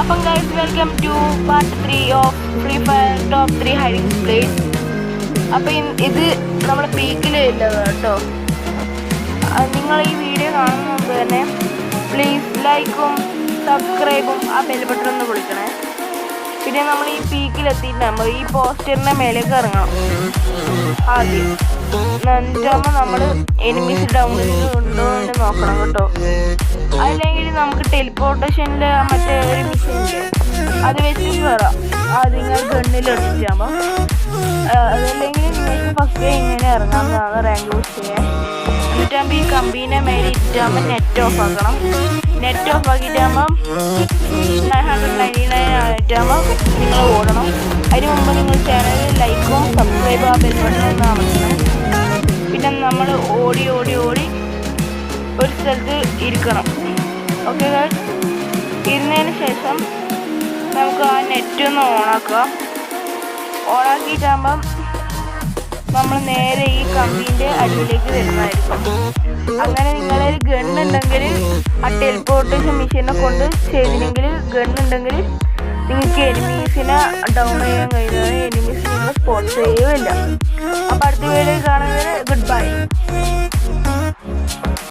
അപ്പം guys, welcome to part 3 of Free Fire top 3 hiding place. അപ്പം ഇത് നമ്മുടെ പീക്കിലില്ല കേട്ടോ. നിങ്ങൾ ഈ വീഡിയോ കാണുന്ന മുമ്പ് തന്നെ പ്ലീസ് ലൈക്കും സബ്സ്ക്രൈബും ആ ബെൽ ബട്ടൺ ഒന്ന് വിളിക്കണേ. പിന്നെ നമ്മൾ ഈ പീക്കിലെത്തിയിട്ട് ഈ പോസ്റ്ററിൻ്റെ മേലേക്ക് ഇറങ്ങണം ആദ്യം. എന്നിട്ടാകുമ്പോൾ നമ്മൾ എനിമീസ് ഡൗണിൽ ഉണ്ടോ എന്ന് നോക്കണം കേട്ടോ. അല്ലെങ്കിൽ നമുക്ക് ടെലിപ്പോർട്ടേഷനിൽ മറ്റേ ഒരു മിഷീനില്ലേ അത് വെച്ച് കയറാം. നിങ്ങൾ ഗണ്ണിൽ അടിച്ചാകുമ്പോൾ അതല്ലെങ്കിൽ നിങ്ങൾക്ക് ഫസ്റ്റ് ഇങ്ങനെ ഇറങ്ങാവുന്നതാണ് റാങ്ക് യൂസ് ചെയ്യാൻ. എന്നിട്ടാകുമ്പോൾ ഈ കമ്പീനെ മേലെ ഇട്ടാകുമ്പോൾ നെറ്റ് ഓഫ് ആക്കണം. നെറ്റ് ഓഫ് ആക്കിയിട്ടാകുമ്പം 999 ആയിട്ടാകുമ്പോൾ നിങ്ങൾ ഓടണം. അതിന് മുമ്പ് നിങ്ങൾ ചാനൽ ലൈക്കും സബ്സ്ക്രൈബും ആ ബെൽ ബട്ടൺ ഒന്ന് അമർത്തണം. പിന്നെ നമ്മൾ ഓടി ഓടി ഓടി ഒരു സ്ഥലത്ത് ഇരിക്കണം. ഓക്കെ ഗൈസ്, ഇരുന്നതിന് ശേഷം നമുക്ക് ആ നെറ്റ് ഒന്ന് ഓണാക്കുക. ഓണാക്കിയിട്ടാകുമ്പം നമ്മൾ നേരെ ഈ കമ്പീൻ്റെ അടിയിലേക്ക് വരുന്നതായിരിക്കും. അങ്ങനെ നിങ്ങളൊരു ഗണ്ണുണ്ടെങ്കിൽ ആ ടെലിപ്പോർട്ടേഷൻ മെഷീനെ കൊണ്ട് ചെയ്തില്ലെങ്കിൽ ഗണ്ണുണ്ടെങ്കിൽ നിങ്ങൾക്ക് എനിമീസിനെ ഡൗൺ ചെയ്യാൻ കഴിയുന്നത്. എനിമീസ് നിങ്ങൾ സ്പോട്ട് ചെയ്യുകയില്ല. അപ്പോൾ അടുത്ത വീഡിയോ കാണുന്നത് ഗുഡ് ബൈ.